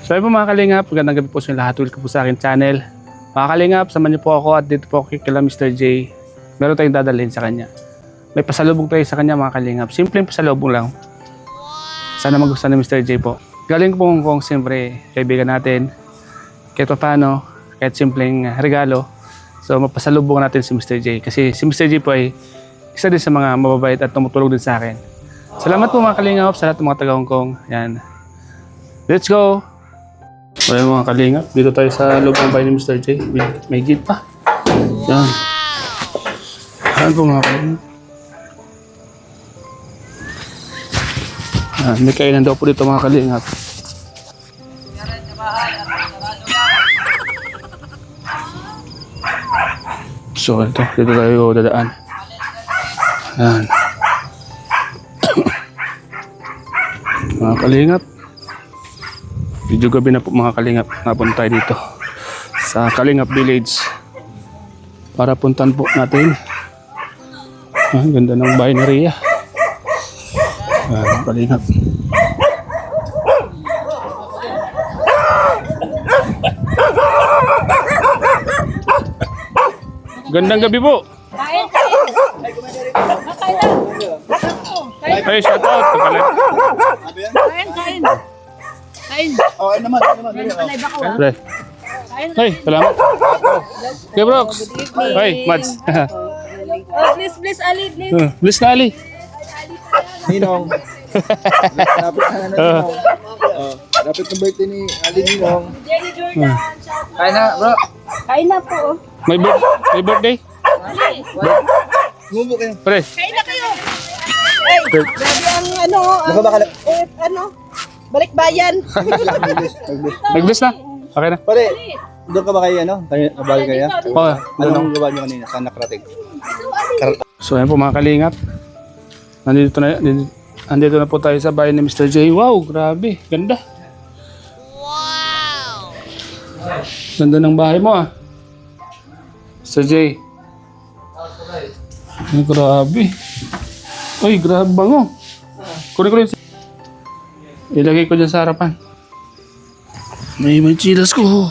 So ayun po mga kalingap, magandang gabi po sa inyo lahat. Welcome po sa akin channel. Mga kalingap, samahan niyo po ako at dito po ako kila Mr. J. Meron tayong dadalhin sa kanya. May pasalubong tayo sa kanya mga kalingap. Simpleng pasalubong lang. Sana magustuhan ni Mr. J po. Galing po Hong Kong, siyempre, kaibigan natin. Kahit pa paano, kahit simpleng regalo. So mapasalubong natin si Mr. J. Kasi si Mr. J po ay isa din sa mga mababait at tumutulong din sa akin. Salamat po mga kalingap sa lahat ng mga taga Hong Kong. Yan. Let's go! Ayun mga kalingap, dito tayo sa loob ng bahay ni Mr. J. May gate pa. Yan. Yan po mga kalingap. Yan, may kainan daw po dito mga kalingap. So ito, dito tayo dadaan. Yan. Mga kalingap. Video gabi na po mga kalingap. Napunta tayo dito sa Kalingap Village para puntan po natin. Ganda ng bahay ni Rhea. Kalingap. Gandang gabi po. Ay, shout out. Kain. Oh, ay naman. Pre. Ay, salamat. Okay, Brox. Ay, Mads. Please, Ali, please. Bless na Ali. Ninong. Lapit na Ninong. Lapit ng birthday ni Ali Ninong. Jenny Jordan. Kain na, bro. Kain na po. May birthday? Ali. Sumubo kayo. Pre. Kain na kayo. Ay, grabe ang ano. Baka bakala. Balikbayan. Nag-bless na? Okay na. Pare, doon ka ba kayo, ano? Kabal kaya? Oo. Anong gawa nyo kanina? Saan nakarating? So ayan po mga kalingap. Nandito na po tayo sa bahay ni Mr. J. Wow, grabe. Ganda. Wow! Ganda ng bahay mo ah. Mr. J. Ay, grabe. Uy, grabe bango. Kunin ko rin. Ilagay ko dyan sa harapan. May chilas ko.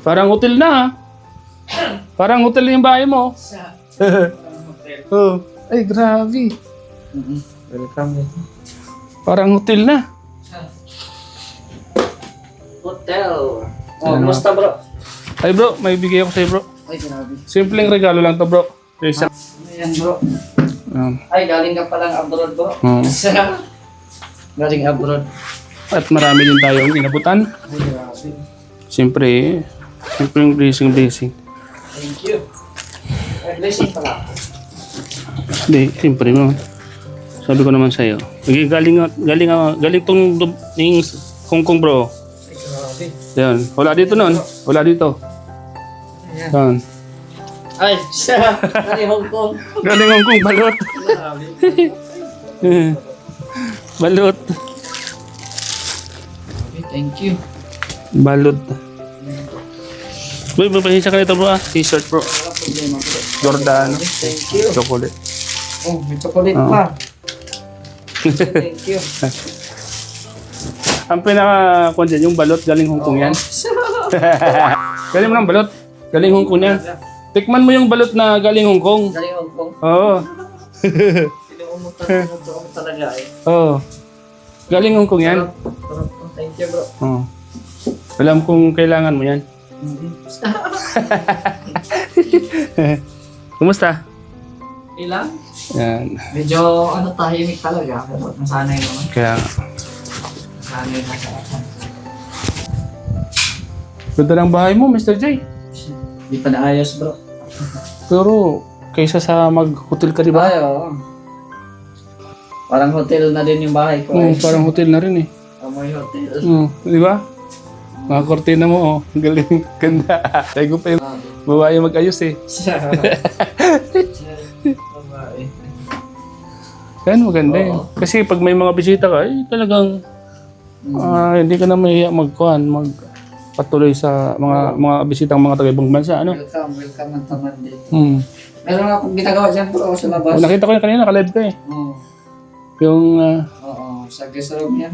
Parang hotel na ah. Parang hotel na yung bahay mo. Oh. Ay, grabe. Welcome. Parang hotel na. Hotel. Oh, kumusta bro? Ay bro, may bigay ako sa'yo bro. Ay, grabe. Simpleng regalo lang to bro. Isa. Ayan bro. Um, Ay, galing ka palang abroad bro. Oo. Galing abroad. At marami din tayong inabutan. Ay, grabe. Siyempre yung blessing. Thank you. Ay, blessing pala. Hindi, siyempre mo. Sabi ko naman sa'yo. Galing tong yung Hong Kong bro. Ay, grabe. Yan. Wala dito nun. Wala dito. Ayan. Yan. Ay, siya. Galing Hong Kong. Galing Hong Kong balot. Grabe. Balot. Okay, thank you. Balot. Uy, mapahisya ka nito bro ah. T-shirt bro. Wala problema bro. Jordan. Thank you. Chocolate. Oh, may chocolate Oo. pa. Thank you. Ang pinaka-kwan dyan, yung balot, galing Hong Kong yan. Galing mo ng balot, galing Hong Kong yan. Tikman mo yung balot na galing Hong Kong. Galing Hong Kong. Oo. Tinuumutan talaga eh. Oo. Galing Hong Kong yan. Sarap po. Thank you bro. Oo. Alam kong kailangan mo yan. Kumusta? Ilan? Yan. Medyo ano tahimik talaga. Pero nasanay naman. Kaya, Nasanay na sa akin. ganda ng bahay mo, Mr. J. Di pa naayos bro. Pero, kaysa sa mag-hotel ka, di ba? Ay, oo. Parang hotel na din yung bahay ko. Oo, parang hotel na rin eh. Amoy hotel. Oo, di ba? Mga kortina mo, oh. Ang galing, ganda. Tayo ko pa yung babae mag-ayos eh. Siya. Babae. Yan, maganda eh. Oo. Kasi pag may mga bisita ka, eh, talagang hindi ka na mahiya magpatuloy sa mga bisitang mga taga-ibang bansa, ano? Welcome ang taman din. Hmm. Meron akong ginagawa dyan po ako sa labas. Nakita ko yan kanina, nakalive ka eh. Oo. Yung, Oo, sa guest room yan.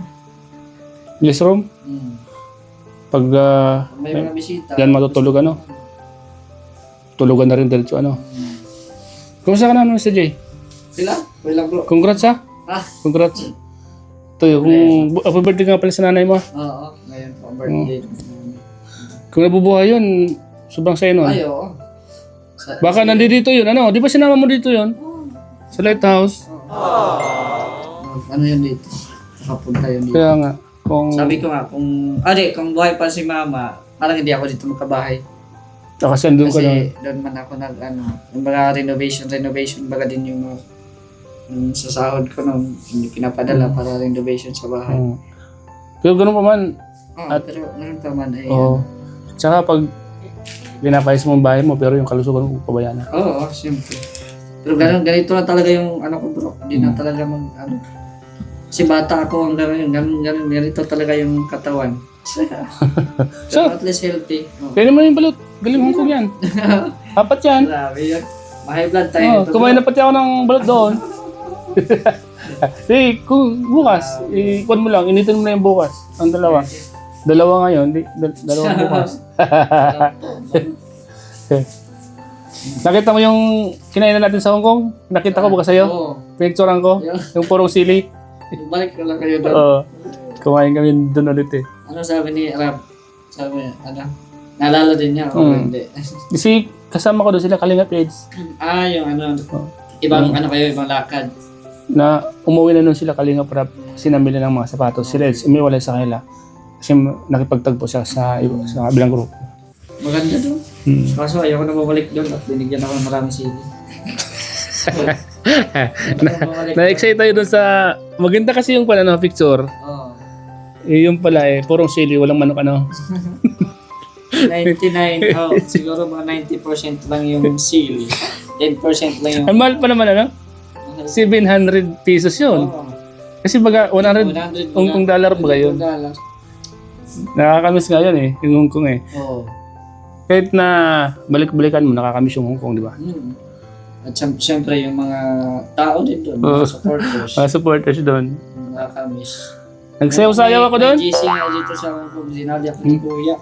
Guest room? Pag May mga bisita. yan matutulog ano? Tulugan na rin diretso ano? Kumusta ka na Mr. J? Sila? Wala bro. Congrats ha? Ah, Congrats. Ito yung happy birthday nga pala sa nanay mo. oo. Ngayon po, birthday. Kung nabubuhay yun, sobrang saya nun. Ay, oo. Baka nandito yun, ano? Di ba sinama mo dito yun? Sa lighthouse? Ano yun dito? Nakapunta yun dito. Kaya nga, kung Sabi ko nga, kung buhay pa si mama, parang hindi ako dito makabahay. kasi andun ka Kasi lang. doon man ako yung mga renovation, baga din yung sa sahod ko nung hindi pinapadala para renovation sa bahay. Pero ganun pa man, Pero ganun pa man ay, tsaka pag pinapayos mo ang bahay mo, pero yung kalusugan mo, pabayaan na. oo, siyempre. Pero ganito na talaga yung ko bro, hindi na talaga kasi bata ako hanggang ngayon, ganito talaga yung katawan. So, at least healthy. Pwede mo yung balot, galing Hong Kong yan. Apat yan. Grabe yun. Mahay blood tayo. Kumain na pati ako ng balot doon. Kung bukas, ikuan mo lang, initin mo na yung bukas. Ang dalawa. Dalawa ngayon, dalawang bukas. Nakita mo yung kinainan natin sa Hong Kong? Nakita ko ba sa'yo? Oo. Pinicturean ko? Yeah. Yung purong sili? Balik ko lang kayo doon. Oo. Kumain kami doon ulit eh. Ano sabi ni Arab? Sabi niya, naalala din niya o hindi? Kasi kasama ko doon sila Kalinga Peds Yung ibang ibang lakad. na umuwi na nun sila Kalinga Prab kasi namili ng mga sapatos. Sila umiwalay sa kanila kasi nakipagtagpo siya sa kabilang grupo. Maganda doon. Kaso ayoko na babalik doon at binigyan ako ng maraming sili. Na-excite tayo doon sa maganda kasi yung pala picture. Oo. Yung pala purong sili, walang manok 99, siguro mga 90% lang yung sili. 10% lang yung... Ang mahal pa naman 700 pesos yun. Oo. Kasi baga 100 Hong Kong dollar ba yun? $100. Nakakamiss nga yan yung Hong Kong Oo. Kahit na balik-balikan mo, nakakamiss yung Hong Kong, di ba? At siyempre yung mga tao din doon, mga supporters, Mga supporters doon. nakakamiss. Nagsayaw-sayaw ako doon. May GC nga dito sa Hong Kong, sinali ako ni Kuya.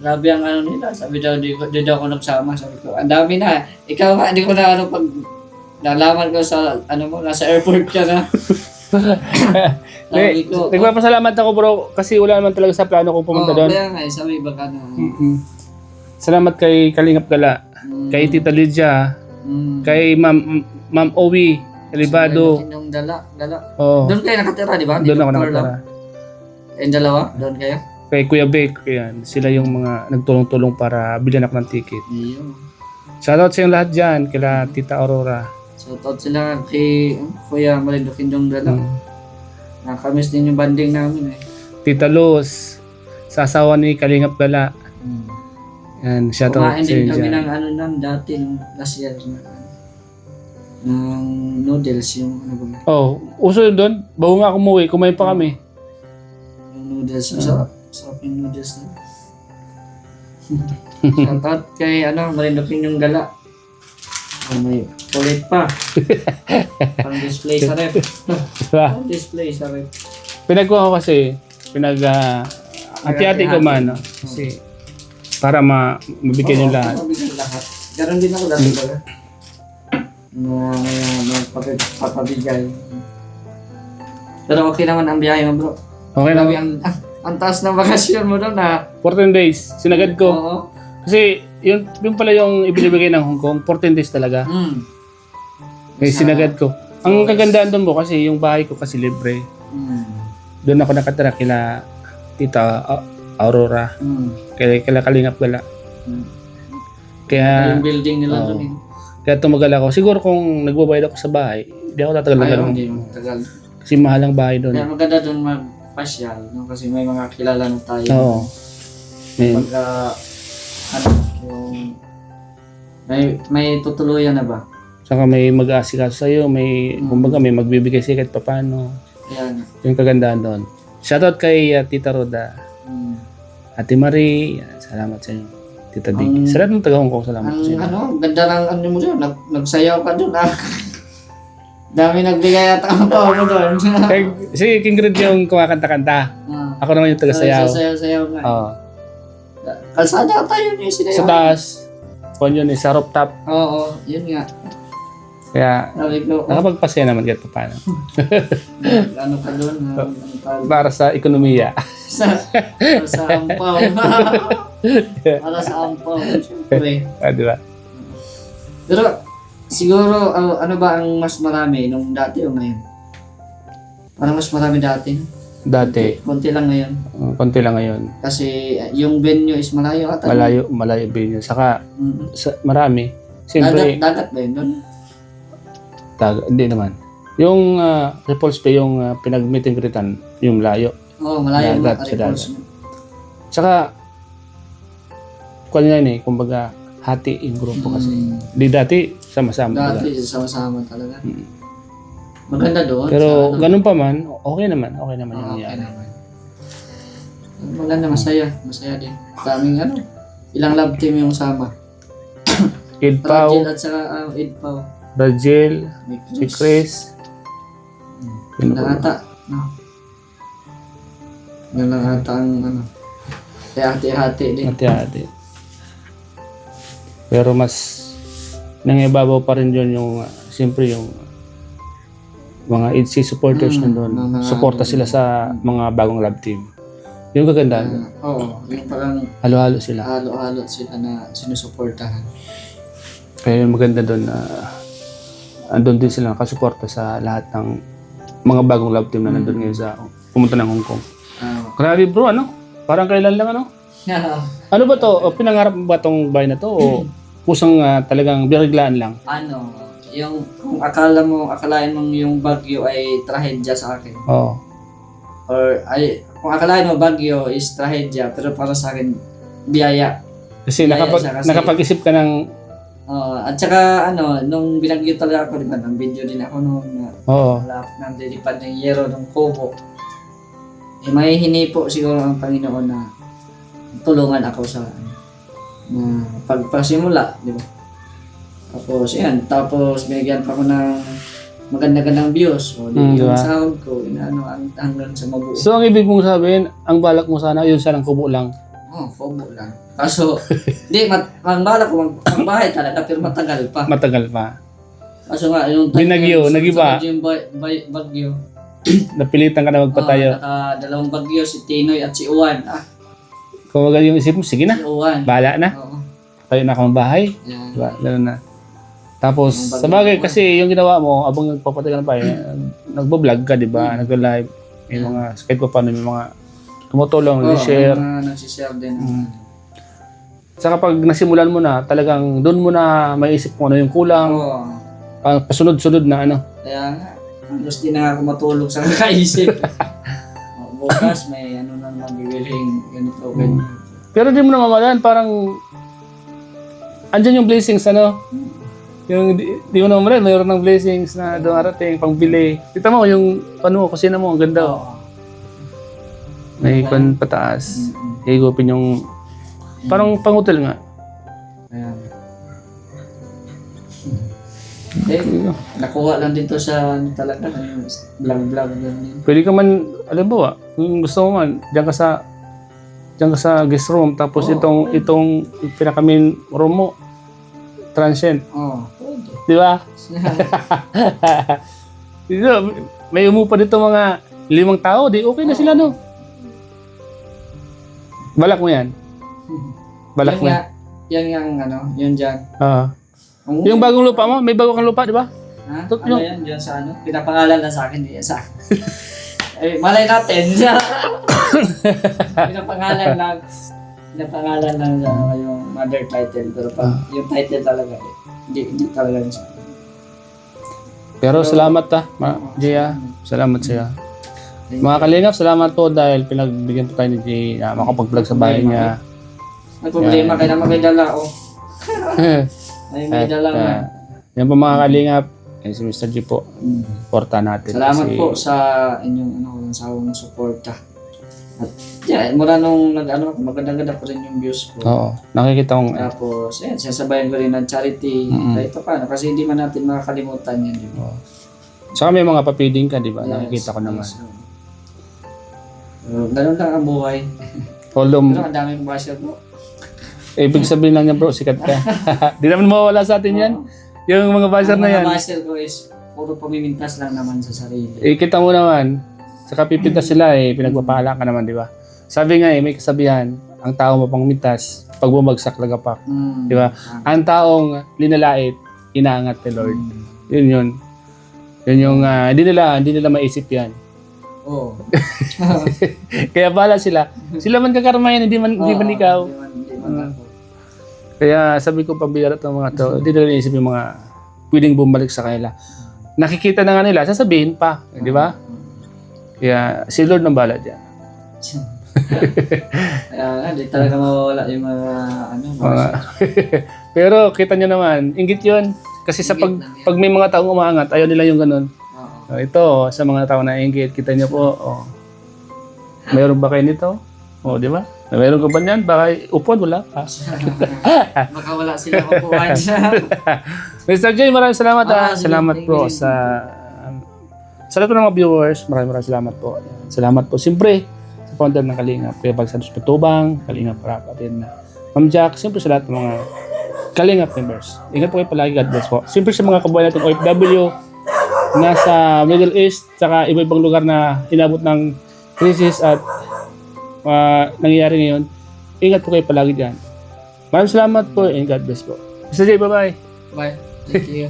Grabe ang nila, sabi daw, di daw ako nagsama, sabi ko, ang dami na. Ikaw, hindi ko na pag nalaman ko sa, nasa airport ka na. Sabi ko, Nagpapasalamat ako bro, kasi wala naman talaga sa plano kong pumunta doon. Kaya nga, sabi baka na. Salamat kay Kalingap Gala, kay Tita Lydia, kay Ma'am Owi, Elibado. Yung dala. Oh, Doon kayo nakatira, di ba? doon ako nakatara. Yung dalawa, doon kayo? Kay Kuya Beck, yan. Sila yung mga nagtulong-tulong para bilhan ako ng ticket. Iyo. Shoutout sa yung lahat dyan, kila Tita Aurora. Shoutout sila kay Kuya Marindukin yung dala. Nakamiss din yung banding namin Tita Luz, sa asawa ni Kalingap Gala. Yan, shoutout Kumain sa din inyo kami dyan. ng dati, nung last year ng noodles, yung Oh, uso yun doon. Bago nga umuwi, kumain pa kami. yung noodles. Sarap yung noodles na. Shoutout kay Marindukin yung gala. May ulit pa. Pang display sa rep. Pang display sa rep. Pinagkuha ko kasi, hati-hati ko man. Kasi, para mabigyan yung lahat. Mabigyan lahat. Ganon din ako dati baga. Magpapabigay. Pero okay naman ang biyahe mo bro. Okay Grabe lang. ang taas ng bakasyon mo doon 14 days, sinagad ko. Oo. Kasi, yung pala yung ibinibigay ng Hong Kong, 14 days talaga. Sinagad ko. Ang kagandaan doon mo kasi, yung bahay ko kasi libre. Doon ako nakatira kila Tita Aurora. Kila Kalingap Gala. Kaya, Yung building nila doon kaya tumagal ako. Siguro kung nagbabayad ako sa bahay, hindi ako tatagal na Ayaw, ganun. hindi mo tagal. Kasi mahal ang bahay doon. Kaya maganda doon magpasyal, no? Kasi may mga kilala na tayo. Oo. Pagka, yung may tutuluyan na ba? Saka may mag-aasikaso sa'yo, kumbaga may magbibigay sa'yo kahit paano. Yan. Yung kagandaan doon. Shoutout kay Tita Roda, Ate Marie, salamat sa inyo. Tita Big. Sa lahat ng taga Hong Kong, salamat sa inyo. Ganda ng mo doon, nagsayaw ka doon Dami nagbigay at ang pa mo doon. Si King Grid yung kumakanta-kanta. Ako naman yung taga-sayaw. Sayaw nga. Oo. Kalsada tayo yung sinayaw. Sa taas. Kung yun, sa rooftop. Oo, yun nga. Kaya, Sabi ko, nakapagpasaya naman kahit paano. ano ka doon? Para sa ekonomiya. Sa ampaw. Para sa ampaw. Siyempre. Di ba? Pero siguro, ano ba ang mas marami nung dati o ngayon? Parang mas marami dati. No? Dati, Konti lang ngayon. konti lang ngayon. Kasi yung venue is malayo ata. Malayo ba yun? Saka, Mm. marami. Siyempre, Dagat ba yun doon? hindi naman. Yung Repulse Bay, yung pinag-meeting greetan, yung layo. Oo, malayo. Dagat sa dagat. Saka, kung yan kumbaga, hati yung grupo kasi. Di dati, sama-sama. Dati, sama-sama talaga. Maganda doon. Pero sa, ano, ganun pa man, okay naman yung okay nangyari. naman. Maganda, masaya. Masaya din. Daming ilang love team yung sama. Kid Pao, Rajil at saka Idpaw. Rajil, May si Chris. Yun Lang ata. No? Yun lang ata ang kaya hati-hati din. Hati-hati. Pero mas nangibabaw pa rin yun yung siyempre yung mga EDC supporters nandun. mga- Suporta sila sa mga bagong love team. Yung kaganda, Oo, yung parang halo-halo sila. halo-halo sila na sinusuportahan. Kaya yung maganda doon na andun din sila nakasuporta sa lahat ng mga bagong love team na nandun ngayon sa pumunta ng Hong Kong. Grabe bro, Parang kailan lang Ano ba to? O, pinangarap mo ba tong bahay na to? O pusang talagang biriglaan lang? Yung kung akalain mong yung Baguio ay trahedya sa akin. Oo. Or kung akalain mo Baguio is trahedya, pero para sa akin biyaya. Kasi Kaya siya kasi- nakapag-isip ka ng... At saka nung binagyo talaga ako, di ba, ng video din ako nung Oo. nang lilipad ng yero ng Kubo. May hinipo siguro ang Panginoon na tulungan ako sa na pagpasimula, di ba? Tapos binigyan pa ako ng maganda-gandang views. O, yung diba? sound ko, hanggang sa mabuo. So ang ibig mong sabihin, ang balak mo sana, yun sanang kubo lang. Kubo lang. Kaso, ang balak ko, magbahay talaga, pero matagal pa. Matagal pa. Kaso nga, yung Binagyo, nagiba. Yung bagyo. Napilitan ka na magpatayo. Dalawang bagyo, si Tinoy at si Uwan. Kung wag yung isip mo, sige na. Si Uwan. Bahala na. Oo. Tayo na akong bahay. Yan. Diba? Ganun na. Tapos, Yung sa bagay kasi yung ginawa mo, abang nagpapatay ka na pa, nagbo-vlog ka, di ba? Naglo-live. May mga, kahit pa paano, may mga tumutulong, share. Nagsishare din. Saka pag nasimulan mo na, talagang doon mo na maisip kung ano yung kulang. Oo. Pasunod-sunod na Kaya nga, halos di na ako matulog sa kakaisip. Bukas may na mabibiling ganito, ganyan. Pero di mo na mamalaan, parang andyan yung blessings, Yung di mo na mamalaan, mayroon ng blessings na dumarating, pangbili. Kita mo, yung kusina mo, ang ganda. May pataas. Higupin yung, parang pangutil nga. Ayan. Nakuha lang dito sa talaga, vlog-vlog ganyan. Pwede ka man, alam mo kung gusto mo man, diyan ka sa guest room, tapos itong pinaka-main room mo, transient. Pwede. Di ba? Dito, may umupa dito mga 5 tao, di okay na sila, Balak mo yan? Balak mo yan? Yan dyan. Yung bagong lupa mo, may bago kang lupa, di ba? Yan dyan sa pinapangalan na sa akin, di yan sa akin. Malay natin. Pinapangalan lang yung mother title, pero yung title talaga, hindi talaga yun sa akin. Pero salamat Jia. Salamat siya. Mga kalingap, salamat po dahil pinagbigyan po tayo ni Jay na makapag-vlog sa bahay niya. May problema, kaya naman may dala, May dala nga. Yan po mga kalingap. Si Mr. G po. Porta natin. Salamat po sa inyong sawang suporta. At mula nung maganda-ganda po rin yung views ko. Oo. Nakikita kong Tapos, sinasabayan ko rin ng charity. Kahit paano, kasi hindi man natin makakalimutan yan. Di ba? Saka may mga papiding ka, di ba? Yes, Nakikita ko naman. yes. Ganun lang ang buhay. Although, Pero ang daming basher po. ibig sabihin lang niya bro, sikat ka. Di naman mawawala sa atin yan. Yung mga basher Ang na yan. mga basher ko is puro pamimintas lang naman sa sarili. Kita mo naman, saka pipintas sila pinagpapala ka naman, di ba? Sabi nga may kasabihan, ang tao mapangmintas, pag bumagsak lagapak. Di ba? Ang taong linalait, inaangat ni Lord. Yun yun. Yun yung, hindi nila maisip yan. Oo. Kaya bala sila. Sila man kakarmayan, hindi man ikaw. Hindi man ako. Kaya sabi ko pabiyara ng mga to, hindi nila naisip yung mga pwedeng bumalik sa kanila. Nakikita na nga nila, sasabihin pa. Di ba? Kaya si Lord nang bala dyan. Kaya hindi talaga mawawala yung mga basher. Pero kita nyo naman, inggit yun. Kasi sa pag may mga taong umaangat, ayaw nila yung ganun. Oo. Ito, sa mga tao na inggit, kita nyo po, mayroon ba kayo nito? Di ba? Mayroon ka ba niyan? Baka upon, wala pa. Baka wala sila mapuhan. Mr. J, maraming salamat. Salamat thank po you. sa lahat ng mga viewers. Maraming salamat po. Salamat po. Siyempre, sa founder ng Kalingap, Kuya Balsados Patubang, Kalingap Rapa din. Ma'am Jack, siyempre sa lahat ng mga Kalingap members. Ingat po kayo palagi. God bless po. Siyempre sa mga kabuhay natin OFW, nasa Middle East, saka iba-ibang lugar na inabot ng crisis at nangyayari ngayon, ingat po kayo palagi dyan. Maraming salamat po and God bless po. Mr. J, bye-bye. Bye. Thank you.